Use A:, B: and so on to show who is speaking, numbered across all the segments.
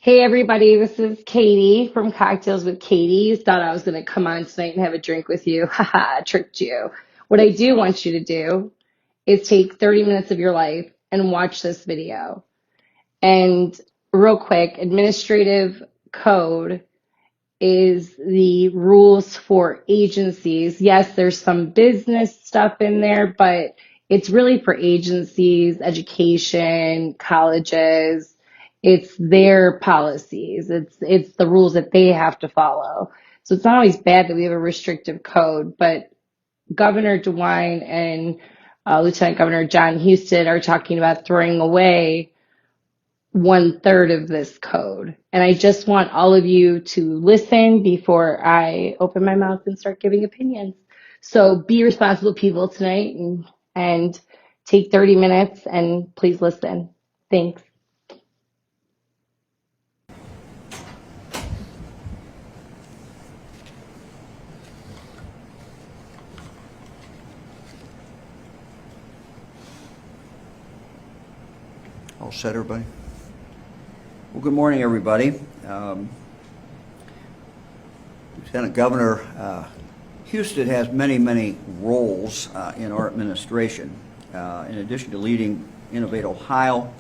A: Hey everybody, this is Katie from Cocktails with Katie. Thought I was going to come on tonight and have a drink with you. Haha, tricked you. What I do want you to do is take 30 minutes of your life and watch this video. And real quick, administrative code is the rules for agencies. Yes, there's some business stuff in there, but it's really for agencies, education, colleges. It's their policies. It's the rules that they have to follow. So it's not always bad that we have a restrictive code, but Governor DeWine and Lieutenant Governor John Husted are talking about throwing away 1/3 of this code. And I just want all of you to listen before I open my mouth and start giving opinions. So be responsible people tonight and take 30 minutes and please listen. Thanks.
B: All set, everybody? Well, good morning, everybody. Lieutenant Governor Husted has many roles in our administration. In addition to leading Innovate Ohio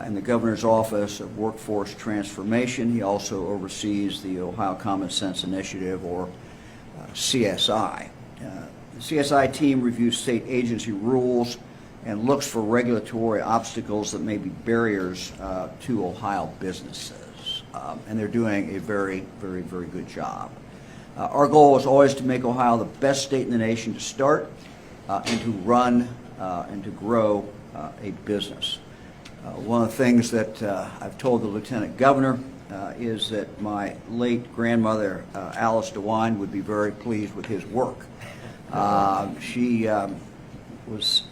B: in the Governor's Office of Workforce Transformation, he also oversees the Ohio Common Sense Initiative, or CSI. The CSI team reviews state agency rules and looks for regulatory obstacles that may be barriers to Ohio businesses. And they're doing a very good job. Our goal is always to make Ohio the best state in the nation to start and to run and to grow a business. One of the things that I've told the Lieutenant Governor is that my late grandmother, Alice Dewine, would be very pleased with his work. She was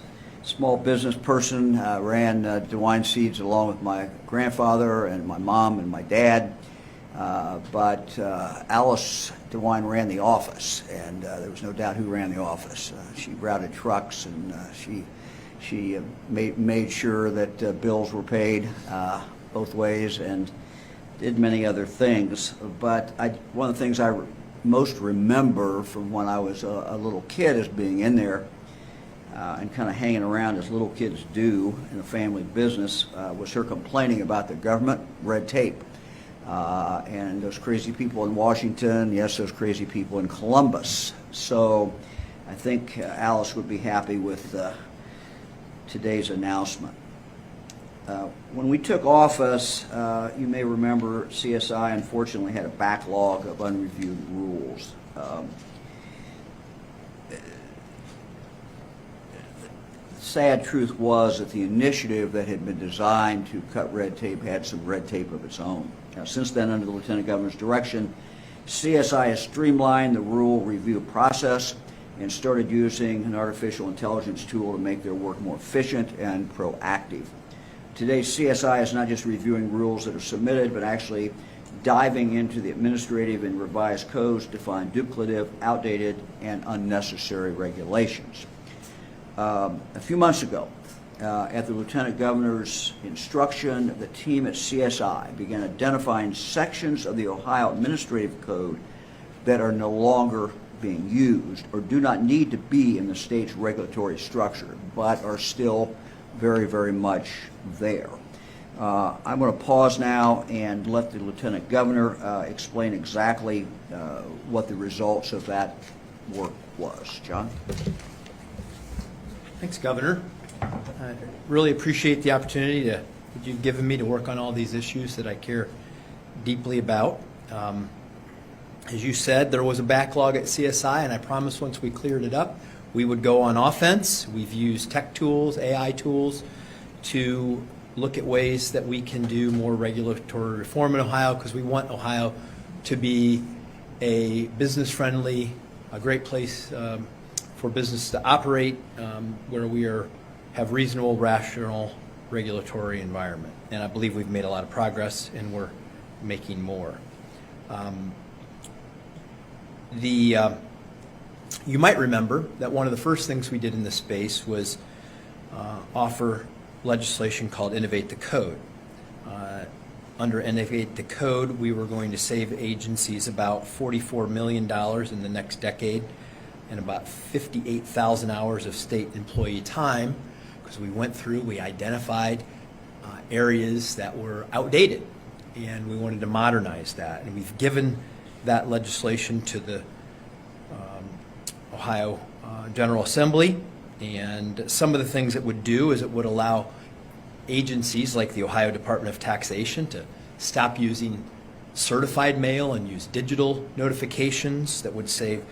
B: small business person, ran Dewine Seeds along with my grandfather and my mom and my dad. But Alice Dewine ran the office, and there was no doubt who ran the office. She routed trucks, and she made sure that bills were paid both ways, and did many other things. But one of the things I most remember from when I was a little kid is being in there and kind of hanging around as little kids do in a family business, was her complaining about the government, red tape, and those crazy people in Washington, yes, those crazy people in Columbus. So I think Alice would be happy with today's announcement. When we took office, you may remember CSI unfortunately had a backlog of unreviewed rules. Sad truth was that the initiative that had been designed to cut red tape had some red tape of its own. Now, since then, under the Lieutenant Governor's direction, CSI has streamlined the rule review process and started using an artificial intelligence tool to make their work more efficient and proactive. Today, CSI is not just reviewing rules that are submitted, but actually diving into the administrative and revised codes to find duplicative, outdated, and unnecessary regulations. A few months ago, at the Lieutenant Governor's instruction, the team at CSI began identifying sections of the Ohio Administrative Code that are no longer being used or do not need to be in the state's regulatory structure, but are still very much there. I'm going to pause now and let the Lieutenant Governor explain exactly what the results of that work was. John?
C: Thanks, Governor. I really appreciate the opportunity that you've given me to work on all these issues that I care deeply about. As you said, there was a backlog at CSI, and I promised once we cleared it up, we would go on offense. We've used tech tools, AI tools, to look at ways that we can do more regulatory reform in Ohio, because we want Ohio to be a business-friendly, a great place for business to operate, where we have reasonable, rational regulatory environment. And I believe we've made a lot of progress, and we're making more. You might remember that one of the first things we did in this space was offer legislation called Innovate the Code. under Innovate the Code, we were going to save agencies about $44 million in the next decade and about 58,000 hours of state employee time, because we went through, we identified areas that were outdated, and we wanted to modernize that. And we've given that legislation to the Ohio General Assembly, and some of the things it would do is it would allow agencies like the Ohio Department of Taxation to stop using certified mail and use digital notifications that would save,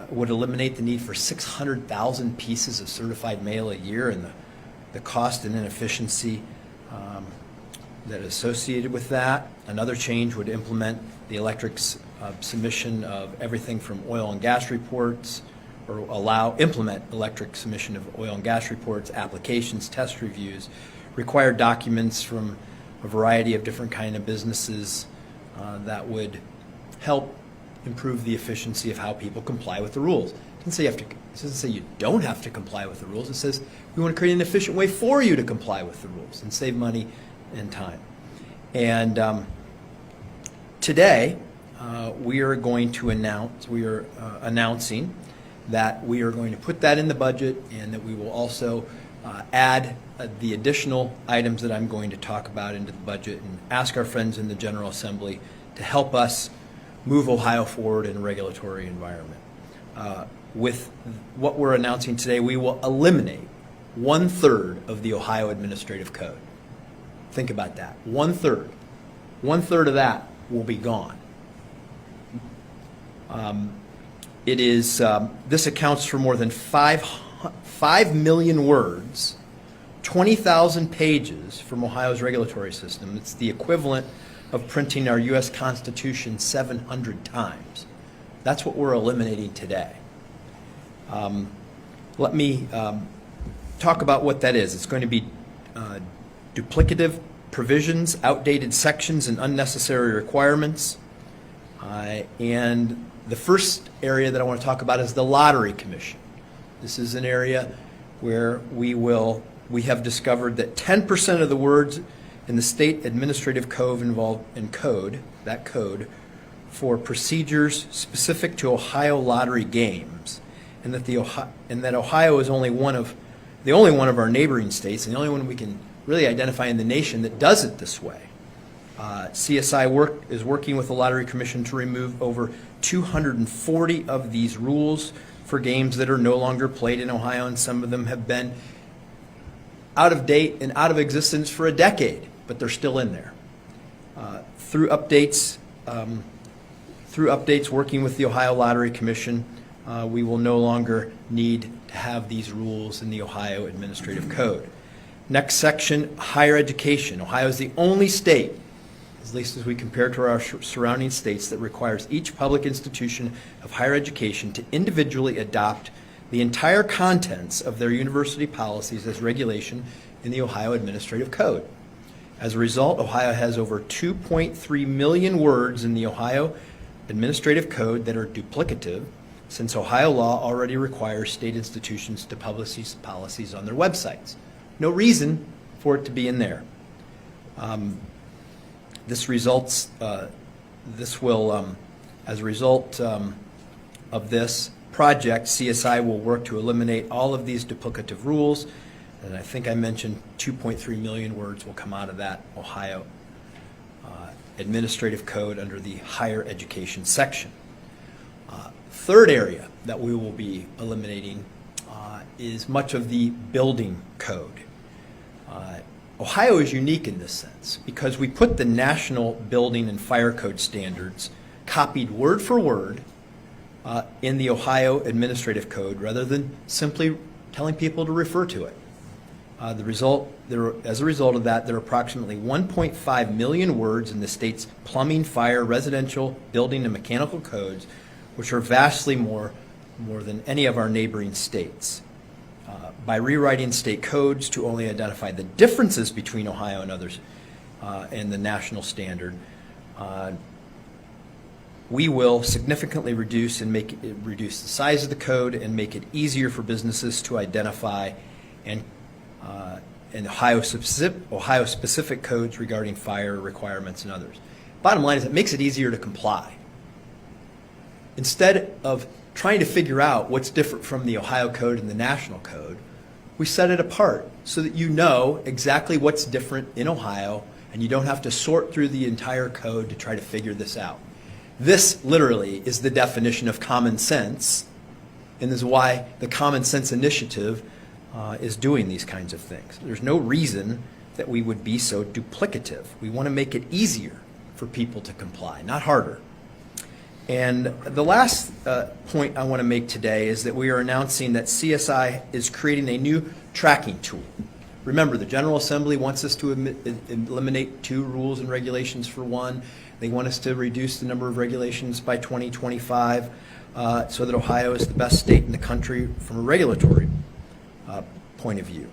C: would eliminate the need for 600,000 pieces of certified mail a year and the cost and inefficiency that is associated with that. Another change would implement the electric submission of everything from oil and gas reports, or implement electric submission of oil and gas reports, applications, test reviews, required documents from a variety of different kind of businesses that would help improve the efficiency of how people comply with the rules. It doesn't say you don't have to comply with the rules. It says we want to create an efficient way for you to comply with the rules and save money and time. And today we are announcing that we are going to put that in the budget, and that we will also add the additional items that I'm going to talk about into the budget, and ask our friends in the General Assembly to help us move Ohio forward in a regulatory environment. With what we're announcing today, we will eliminate 1/3 of the Ohio Administrative Code. Think about that. 1/3. 1/3 of that will be gone. This accounts for more than 5 million words, 20,000 pages from Ohio's regulatory system. It's the equivalent of printing our U.S. Constitution 700 times. That's what we're eliminating today. Let me talk about what that is. It's going to be duplicative provisions, outdated sections, and unnecessary requirements. And the first area that I want to talk about is the Lottery Commission. This is an area where we have discovered that 10% of the words in the state administrative code involved in that code for procedures specific to Ohio lottery games, and that Ohio is the only one of our neighboring states, and the only one we can really identify in the nation that does it this way. CSI is working with the Lottery Commission to remove over 240 of these rules for games that are no longer played in Ohio, and some of them have been out of date and out of existence for a decade, but they're still in there. Through updates working with the Ohio Lottery Commission, we will no longer need to have these rules in the Ohio Administrative Code. Next section, higher education. Ohio is the only state, at least as we compare to our surrounding states, that requires each public institution of higher education to individually adopt the entire contents of their university policies as regulation in the Ohio Administrative Code. As a result, Ohio has over 2.3 million words in the Ohio Administrative Code that are duplicative, since Ohio law already requires state institutions to publish these policies on their websites. No reason for it to be in there. As a result of this project, CSI will work to eliminate all of these duplicative rules, and I think I mentioned 2.3 million words will come out of that Ohio Administrative Code under the higher education section. Third area that we will be eliminating is much of the building code. Ohio is unique in this sense because we put the national building and fire code standards copied word for word in the Ohio Administrative Code rather than simply telling people to refer to it. As a result of that, there are approximately 1.5 million words in the state's plumbing, fire, residential, building, and mechanical codes, which are vastly more than any of our neighboring states. By rewriting state codes to only identify the differences between Ohio and others and the national standard, we will significantly reduce the size of the code and make it easier for businesses to identify and and Ohio-specific codes regarding fire requirements and others. Bottom line is it makes it easier to comply. Instead of trying to figure out what's different from the Ohio code and the national code, we set it apart so that you know exactly what's different in Ohio and you don't have to sort through the entire code to try to figure this out. This literally is the definition of common sense, and this is why the Common Sense Initiative is doing these kinds of things. There's no reason that we would be so duplicative. We want to make it easier for people to comply, not harder. And the last point I want to make today is that we are announcing that CSI is creating a new tracking tool. Remember, the General Assembly wants us to eliminate 2 rules and regulations for 1. They want us to reduce the number of regulations by 2025 so that Ohio is the best state in the country from a regulatory point of view.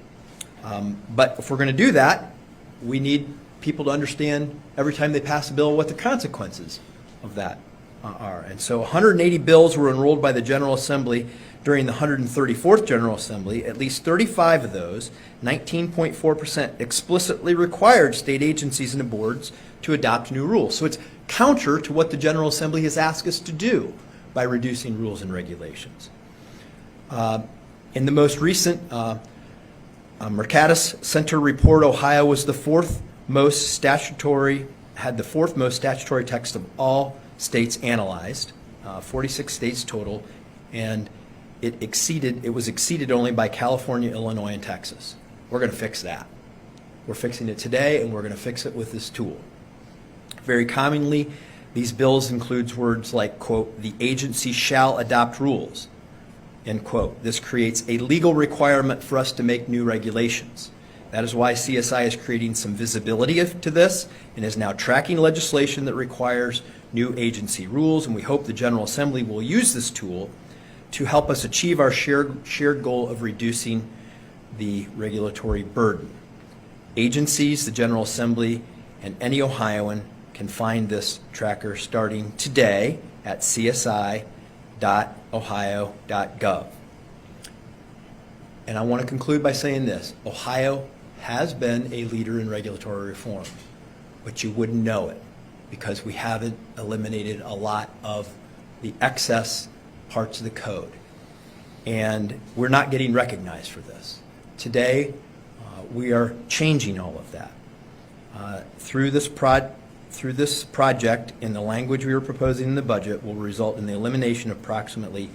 C: But if we're going to do that, we need people to understand every time they pass a bill what the consequences of that are. And so 180 bills were enrolled by the General Assembly during the 134th General Assembly. At least 35 of those, 19.4%, explicitly required state agencies and boards to adopt new rules. So it's counter to what the General Assembly has asked us to do by reducing rules and regulations. In the most recent Mercatus Center report, Ohio was the fourth most statutory text of all states analyzed, 46 states total, and it was exceeded only by California, Illinois, and Texas. We're going to fix that. We're fixing it today, and we're going to fix it with this tool. Very commonly, these bills includes words like, quote, "the agency shall adopt rules," end quote. This creates a legal requirement for us to make new regulations. That is why CSI is creating some visibility to this and is now tracking legislation that requires new agency rules, and we hope the General Assembly will use this tool to help us achieve our shared goal of reducing the regulatory burden. Agencies, the General Assembly, and any Ohioan can find this tracker starting today at csi.ohio.gov. And I want to conclude by saying this: Ohio has been a leader in regulatory reform, but you wouldn't know it because we haven't eliminated a lot of the excess parts of the code. And we're not getting recognized for this. Today, we are changing all of that. Through this project, in the language we are proposing in the budget, will result in the elimination of approximately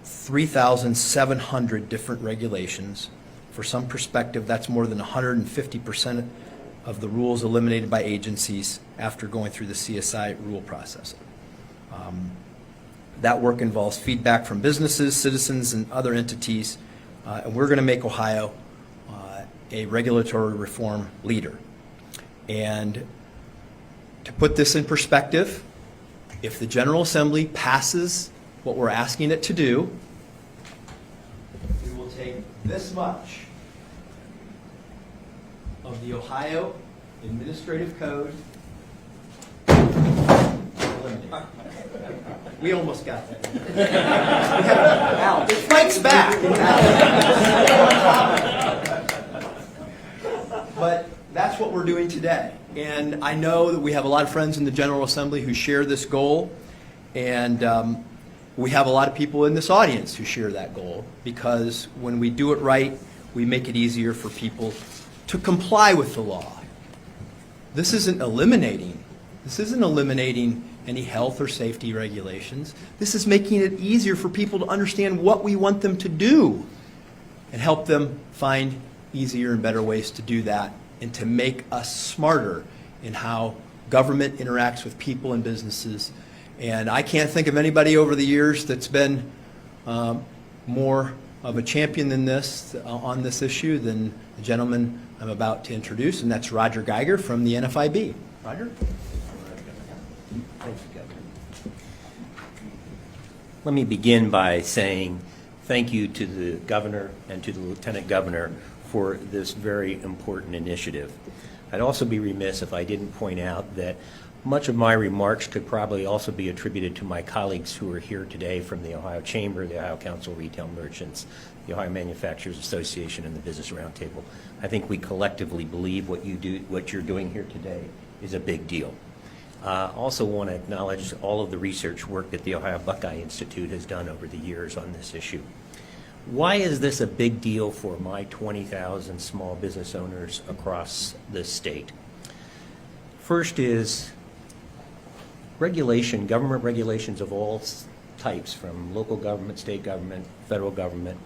C: 3,700 different regulations. For some perspective, that's more than 150% of the rules eliminated by agencies after going through the CSI rule process. That work involves feedback from businesses, citizens, and other entities, and we're going to make Ohio a regulatory reform leader. And to put this in perspective, if the General Assembly passes what we're asking it to do, we will take this much of the Ohio Administrative Code. We almost got that. It fights back. But that's what we're doing today. And I know that we have a lot of friends in the General Assembly who share this goal. And we have a lot of people in this audience who share that goal, because when we do it right, we make it easier for people to comply with the law. This isn't eliminating any health or safety regulations. This is making it easier for people to understand what we want them to do and help them find easier and better ways to do that, and to make us smarter in how government interacts with people and businesses. And I can't think of anybody over the years that's been more of a champion than this on this issue than the gentleman I'm about to introduce, and that's Roger Geiger from the NFIB. Roger?
D: Thank you, Governor. Let me begin by saying thank you to the Governor and to the Lieutenant Governor for this very important initiative. I'd also be remiss if I didn't point out that Much of my remarks could probably also be attributed to my colleagues who are here today from the Ohio Chamber, the Ohio Council of Retail Merchants, the Ohio Manufacturers Association, and the Business Roundtable. I think we collectively believe what you're doing here today is a big deal. Also want to acknowledge all of the research work that the Ohio Buckeye Institute has done over the years on this issue. Why is this a big deal for my 20,000 small business owners across the state? First is regulation, government regulations of all types, from local government, state government, federal government,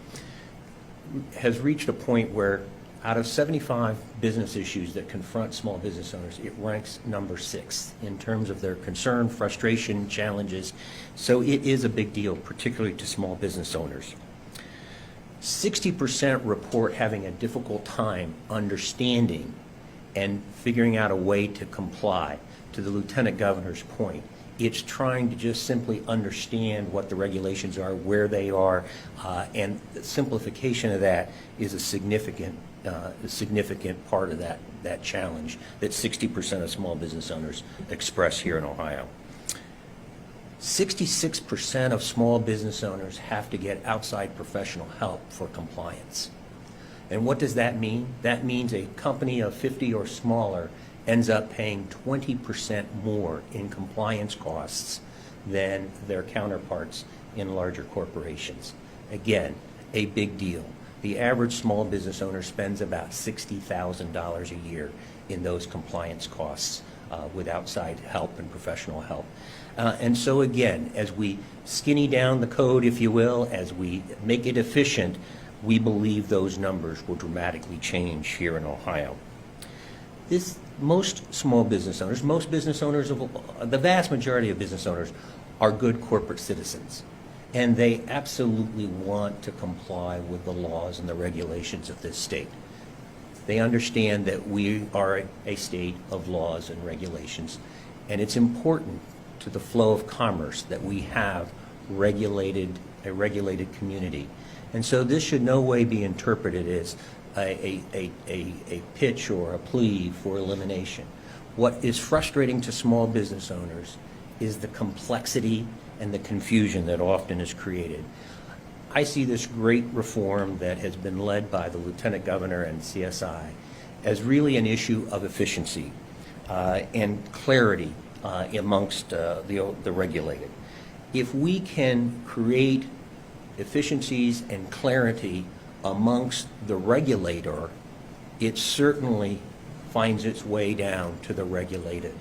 D: has reached a point where out of 75 business issues that confront small business owners, it ranks number 6 in terms of their concern, frustration, challenges. So it is a big deal, particularly to small business owners. 60% report having a difficult time understanding and figuring out a way to comply. To the Lieutenant Governor's point, it's trying to just simply understand what the regulations are, where they are, and the simplification of that is a significant part of that challenge that 60% of small business owners express here in Ohio. 66% of small business owners have to get outside professional help for compliance. And what does that mean? That means a company of 50 or smaller ends up paying 20% more in compliance costs than their counterparts in larger corporations. Again, a big deal. The average small business owner spends about $60,000 a year in those compliance costs with outside help and professional help. And so again, as we skinny down the code, if you will, as we make it efficient, we believe those numbers will dramatically change here in Ohio. Most small business owners, the vast majority of business owners are good corporate citizens, and they absolutely want to comply with the laws and the regulations of this state. They understand that we are a state of laws and regulations, and it's important to the flow of commerce that we have a regulated community. And so this should no way be interpreted as a pitch or a plea for elimination. What is frustrating to small business owners is the complexity and the confusion that often is created. I see this great reform that has been led by the Lieutenant Governor and CSI as really an issue of efficiency and clarity amongst the regulated. If we can create efficiencies and clarity amongst the regulator, it certainly finds its way down to the regulated.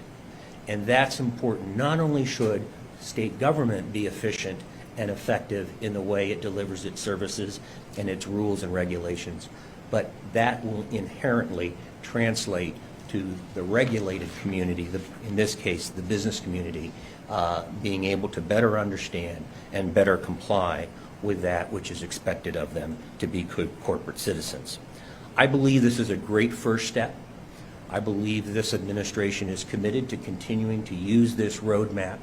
D: And that's important. Not only should state government be efficient and effective in the way it delivers its services and its rules and regulations, but that will inherently translate to the regulated community, in this case the business community, being able to better understand and better comply with that which is expected of them to be good corporate citizens. I believe this is a great first step. I believe this administration is committed to continuing to use this roadmap,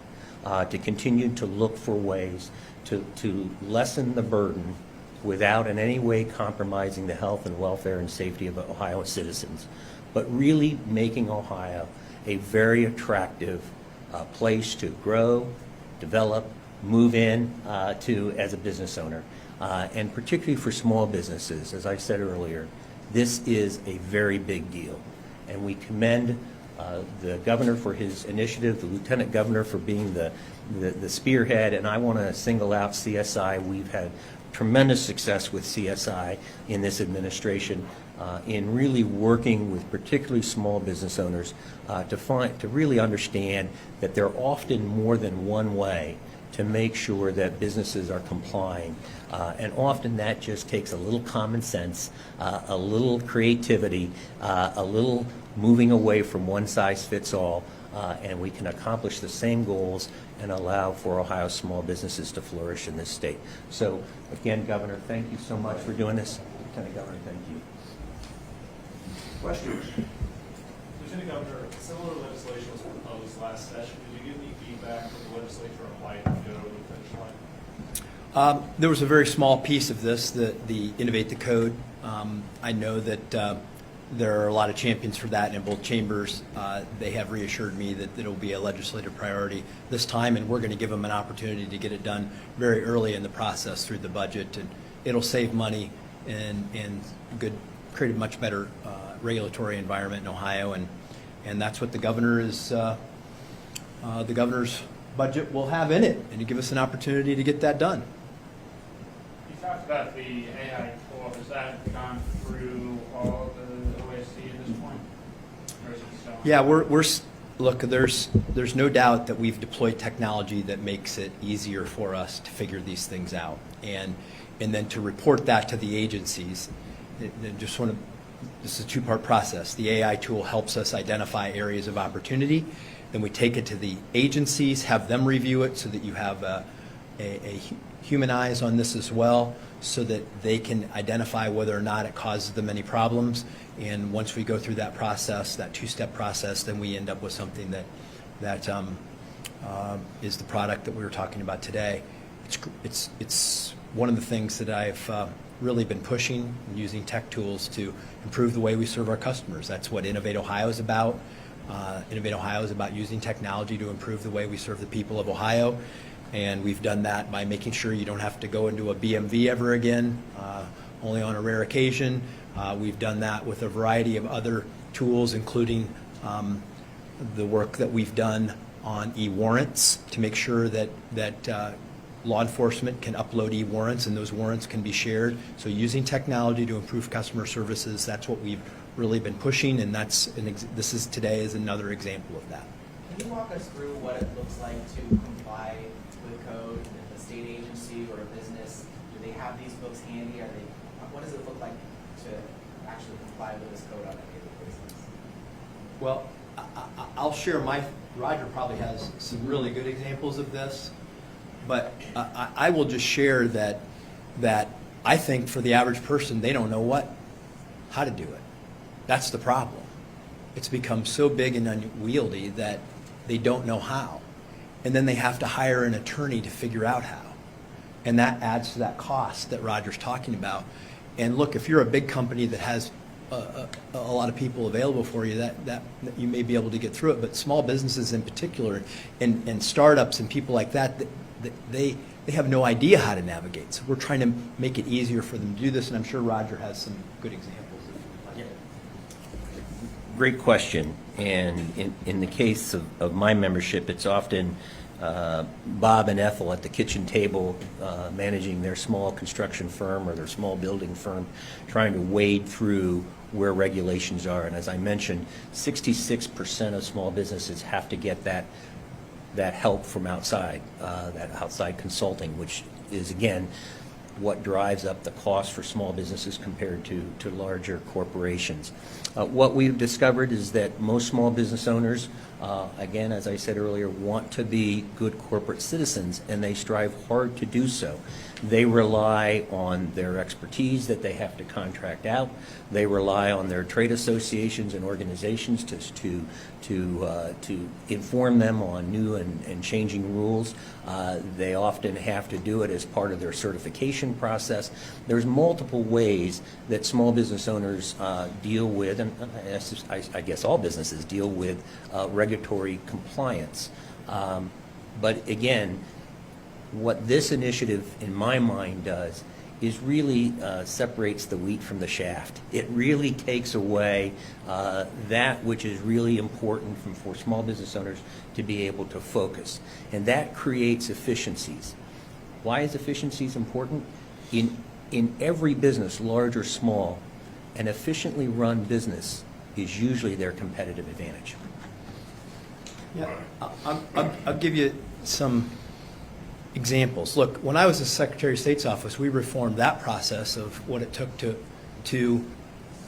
D: to continue to look for ways to lessen the burden without in any way compromising the health and welfare and safety of Ohio citizens, but really making Ohio a very attractive place to grow, develop, move in to as a business owner. And particularly for small businesses, as I said earlier, this is a very big deal. And we commend the governor for his initiative, the lieutenant governor for being the spearhead, and I want to single out CSI. We've had tremendous success with CSI in this administration in really working with particularly small business owners to really understand that there are often more than one way to make sure that businesses are complying. And often that just takes a little common sense, a little creativity, a little moving away from one size fits all, and we can accomplish the same goals and allow for Ohio's small businesses to flourish in this state. So again, Governor, thank you so much for doing this. Lieutenant Governor, thank you.
B: Questions?
E: Lieutenant Governor, similar legislation was proposed last session. Did you get any feedback from the legislature on why it didn't go over the finish line?
C: There was a very small piece of this, the Innovate the Code. I know that there are a lot of champions for that in both chambers. They have reassured me that it'll be a legislative priority this time, and we're going to give them an opportunity to get it done very early in the process through the budget, and it'll save money and create a much better regulatory environment in Ohio, and that's what the governor is. The governor's budget will have in it, and to give us an opportunity to get that done.
F: You talked about the AI tool. Has that gone through all the OSC at this point? Or is it still on?
C: Yeah, look, there's no doubt that we've deployed technology that makes it easier for us to figure these things out, and then to report that to the agencies. This is a two-part process. The AI tool helps us identify areas of opportunity. Then we take it to the agencies, have them review it so that you have a human eyes on this as well, so that they can identify whether or not it causes them any problems. And once we go through that process, that two-step process, then we end up with something that is the product that we were talking about today. It's one of the things that I've really been pushing and using tech tools to improve the way we serve our customers. That's what Innovate Ohio is about. Innovate Ohio is about using technology to improve the way we serve the people of Ohio, and we've done that by making sure you don't have to go into a BMV ever again, only on a rare occasion. We've done that with a variety of other tools, including the work that we've done on e-warrants to make sure that law enforcement can upload e-warrants and those warrants can be shared. So using technology to improve customer services, that's what we've really been pushing, and this is today is another example of that.
G: Can you walk us through what it looks like to comply with code if a state agency or a business? Do they have these books handy? What does it look like to actually comply with this code on a daily basis?
C: Well, I'll share Roger probably has some really good examples of this, but I will just share that I think for the average person, they don't know how to do it. That's the problem. It's become so big and unwieldy that they don't know how. And then they have to hire an attorney to figure out how. And that adds to that cost that Roger's talking about. And look, if you're a big company that has a lot of people available for you, that you may be able to get through it. But small businesses in particular, and startups and people like that, they have no idea how to navigate. So we're trying to make it easier for them to do this, and I'm sure Roger has some good examples.
D: Great question. And in the case of my membership, it's often Bob and Ethel at the kitchen table managing their small construction firm or their small building firm, trying to wade through where regulations are. And as I mentioned, 66% of small businesses have to get that help from outside, that outside consulting, which is, again, what drives up the cost for small businesses compared to larger corporations. What we've discovered is that most small business owners, again, as I said earlier, want to be good corporate citizens, and they strive hard to do so. They rely on their expertise that they have to contract out. They rely on their trade associations and organizations to inform them on new and changing rules. They often have to do it as part of their certification process. There's multiple ways that small business owners deal with, and I guess all businesses deal with regulatory compliance. But again, what this initiative, in my mind, does is really separates the wheat from the shaft. It really takes away that which is really important for small business owners to be able to focus. And that creates efficiencies. Why is efficiencies important? In every business, large or small, an efficiently run business is usually their competitive advantage.
C: Yeah, I'll give you some examples. Look, when I was in Secretary of State's office, we reformed that process of what it took to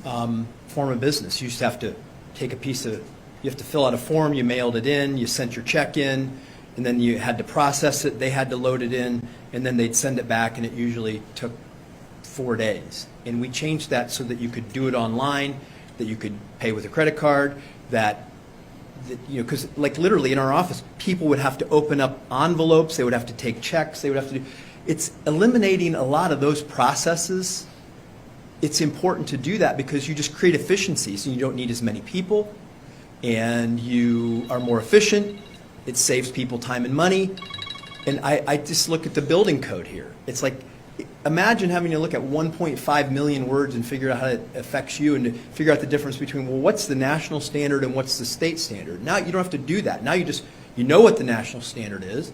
C: form a business. You used to have to take you have to fill out a form, you mailed it in, you sent your check in, and then you had to process it, they had to load it in, and then they'd send it back, and it usually took 4 days. And we changed that so that you could do it online, that you could pay with a credit card, because like literally in our office, people would have to open up envelopes, they would have to take checks, they would have to do. It's eliminating a lot of those processes it's important to do that because you just create efficiencies and you don't need as many people and you are more efficient. It saves people time and money. And I just look at the building code here. It's like, imagine having to look at 1.5 million words and figure out how it affects you and to figure out the difference between, well, what's the national standard and what's the state standard? Now you don't have to do that. Now you know what the national standard is.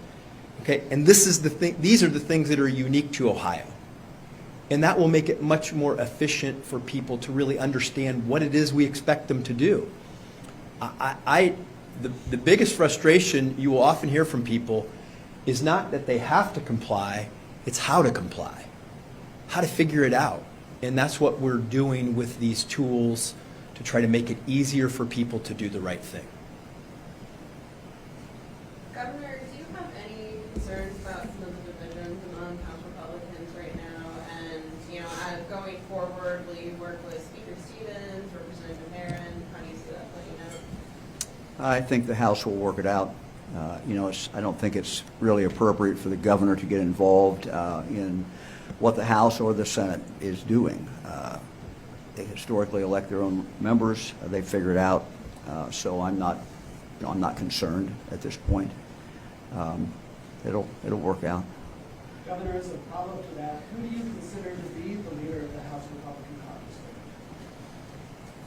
C: Okay, and these are the things that are unique to Ohio. And that will make it much more efficient for people to really understand what it is we expect them to do. The biggest frustration you will often hear from people is not that they have to comply, it's how to comply, how to figure it out. And that's what we're doing with these tools to try to make it easier for people to do the right thing.
H: Governor, do you have any concerns about some of the divisions among House Republicans right now? And, going forward, will you work with Speaker Stevens, Representative Barron? How do you see that playing out?
B: I think the House will work it out. I don't think it's really appropriate for the governor to get involved in what the House or the Senate is doing. They historically elect their own members. They figure it out. So I'm not concerned at this point. It'll work out.
I: Governor, as a follow-up to that, who do you consider to be the leader of the House Republican caucus?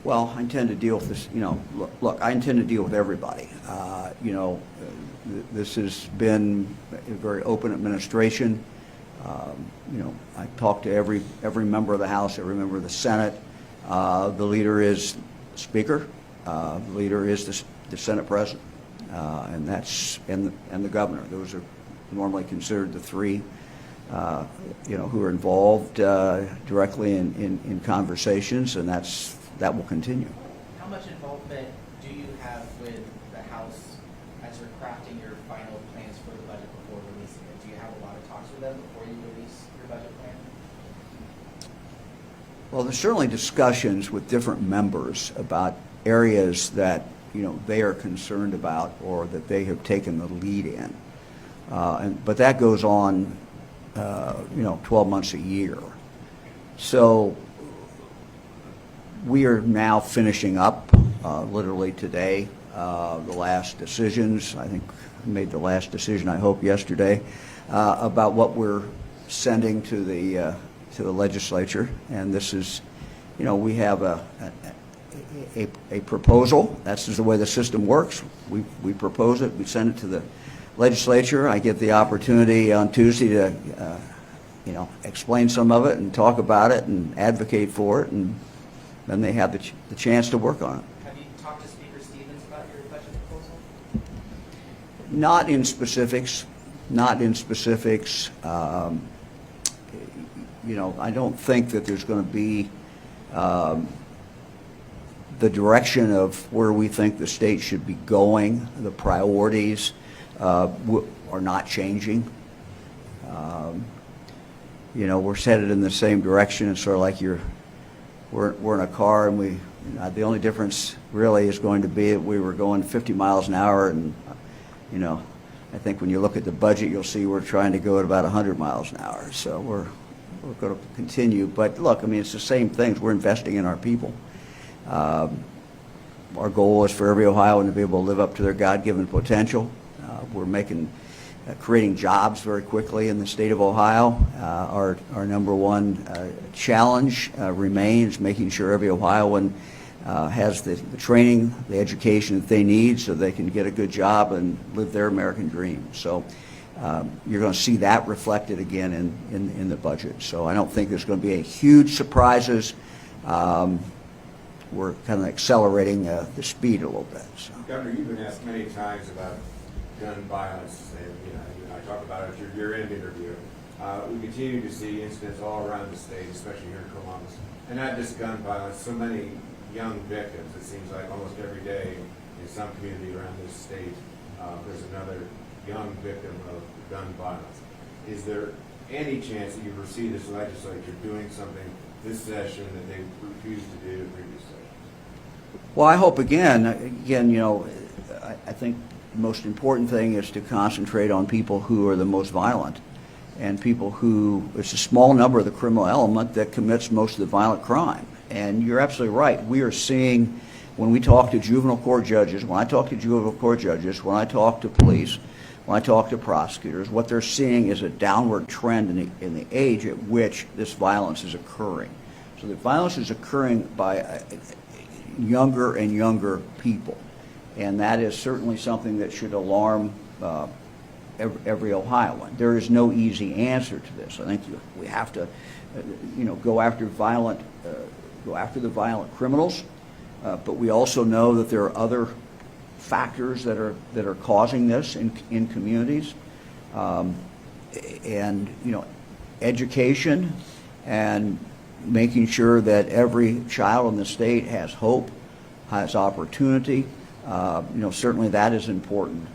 B: Well, I intend to deal with this, look, I intend to deal with everybody. This has been a very open administration. I talk to every member of the House, every member of the Senate. The leader is the Speaker. The leader is the Senate President, and the Governor. Those are normally considered the three, who are involved directly in conversations, and that will continue.
G: How much involvement do you have with the House as you're crafting your final plans for the budget before releasing it? Do you have a lot of talks with them before you release your budget plan?
B: Well, there's certainly discussions with different members about areas that they are concerned about or that they have taken the lead in, but that goes on 12 months a year. So we are now finishing up literally today the last decisions. I think we made the last decision, I hope, yesterday about what we're sending to the legislature. And this is, we have a proposal. That's just the way the system works. We propose it. We send it to the legislature. I get the opportunity on Tuesday to explain some of it and talk about it and advocate for it, and then they have the chance to work on it.
G: Have you talked to Speaker Stevens about your budget proposal?
B: Not in specifics. Not in specifics. I don't think that there's going to be the direction of where we think the state should be going. The priorities are not changing. We're headed in the same direction. It's sort of like we're in a car, and the only difference really is going to be that we were going 50 miles an hour, and I think when you look at the budget, you'll see we're trying to go at about 100 miles an hour. So we're going to continue. But look, it's the same things. We're investing in our people. Our goal is for every Ohioan to be able to live up to their God-given potential. We're creating jobs very quickly in the state of Ohio. Our number one challenge remains making sure every Ohioan has the training, the education that they need so they can get a good job and live their American dream. So you're going to see that reflected again in the budget. So I don't think there's going to be a huge surprises. We're kind of accelerating the speed a little bit. So.
J: Governor, you've been asked many times about gun violence, and you and I talk about it at your year-end interview. We continue to see incidents all around the state, especially here in Columbus, and not just gun violence. So many young victims. It seems like almost every day in some community around this state, there's another young victim of gun violence. Is there any chance that you foresee this legislature doing something this session that they refused to do in previous sessions?
B: Well, I hope again, I think the most important thing is to concentrate on people who are the most violent. and people who, it's a small number of the criminal element that commits most of the violent crime. And you're absolutely right. We are seeing, when we talk to juvenile court judges, when I talk to juvenile court judges, when I talk to police, when I talk to prosecutors, what they're seeing is a downward trend in the age at which this violence is occurring. So the violence is occurring by younger and younger people. And that is certainly something that should alarm every Ohioan. There is no easy answer to this. I think we have to, go after the violent criminals, but we also know that there are other factors that are causing this in communities, and education and making sure that every child in the state has hope, has opportunity. Certainly that is important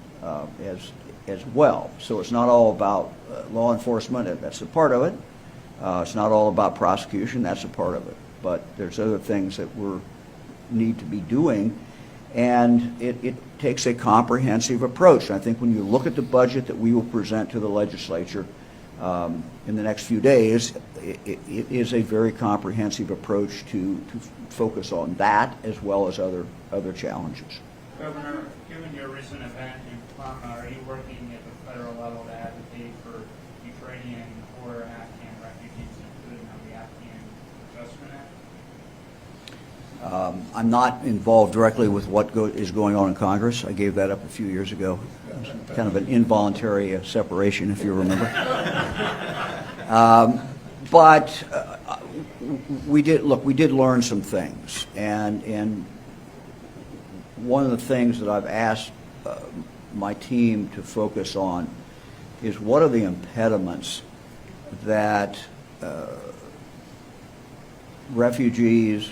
B: as well. So it's not all about law enforcement. That's a part of it. It's not all about prosecution. That's a part of it. But there's other things that we need to be doing, and it takes a comprehensive approach. And I think when you look at the budget that we will present to the legislature in the next few days, it is a very comprehensive approach to focus on that as well as other challenges.
F: Governor, given your recent event in Palma, are you working at the federal level to advocate for Ukrainian or Afghan refugees, including on the Afghan Adjustment Act?
B: I'm not involved directly with what is going on in Congress. I gave that up a few years ago. Kind of an involuntary separation, if you remember. But we did learn some things, and one of the things that I've asked my team to focus on is what are the impediments that refugees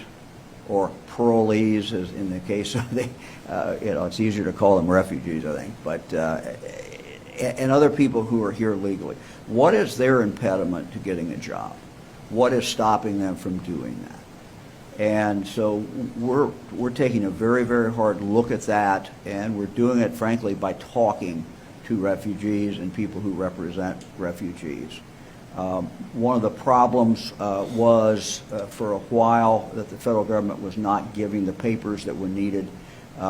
B: or parolees, as in the case of it's easier to call them refugees, I think, but and other people who are here legally. What is their impediment to getting a job? What is stopping them from doing that? And so we're taking a very, very hard look at that, and we're doing it, frankly, by talking to refugees and people who represent refugees. One of the problems was for a while that the federal government was not giving the papers that were needed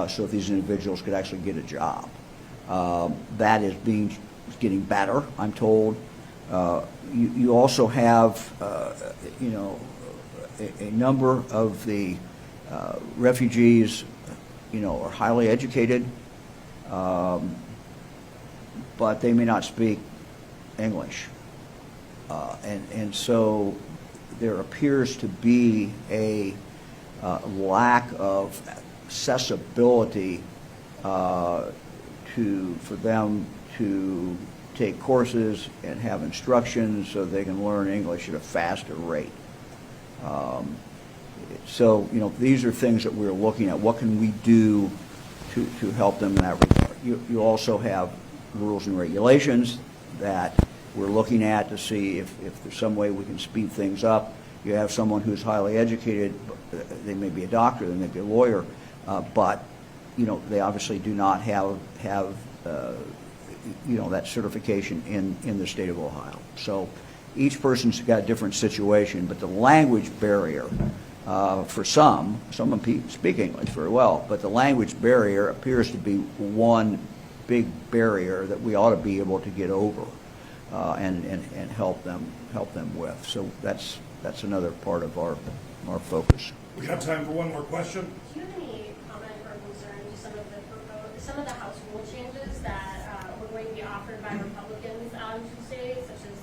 B: so that these individuals could actually get a job. That is getting better, I'm told. You also have, a number of the refugees, are highly educated, but they may not speak English. And so there appears to be a lack of accessibility for them to take courses and have instructions so they can learn English at a faster rate. So these are things that we're looking at. What can we do to help them in that regard? You also have rules and regulations that we're looking at to see if there's some way we can speed things up. You have someone who's highly educated, they may be a doctor, they may be a lawyer, but they obviously do not have that certification in the state of Ohio. So each person's got a different situation, but the language barrier for some of them speak English very well, but the language barrier appears to be one big barrier that we ought to be able to get over and help them with. So that's another part of our focus.
K: We have time for one more question.
L: Do you have any comment or concern to some of the House rule changes that were going to be offered by Republicans on Tuesday, such as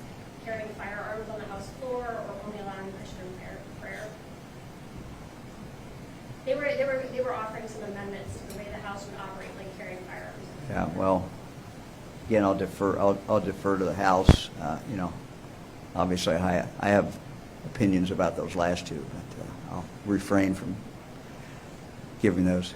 L: carrying firearms on the House floor or only allowing Christian prayer? They were offering some amendments to the way the House would operate, like carrying firearms.
B: Yeah, well, again, I'll defer to the House. Obviously, I have opinions about those last two, but I'll refrain from giving those.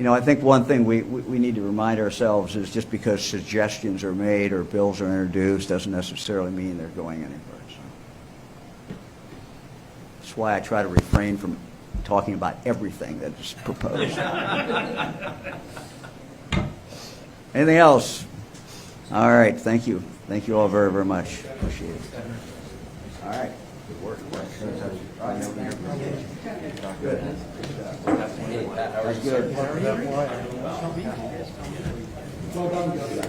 B: I think one thing we need to remind ourselves is just because suggestions are made or bills are introduced doesn't necessarily mean they're going anywhere. So that's why I try to refrain from talking about everything that is proposed. Anything else? All right, thank you. Thank you all very, very much. Appreciate it. All right. Good work. Good. That's good.
I: Well done, Governor.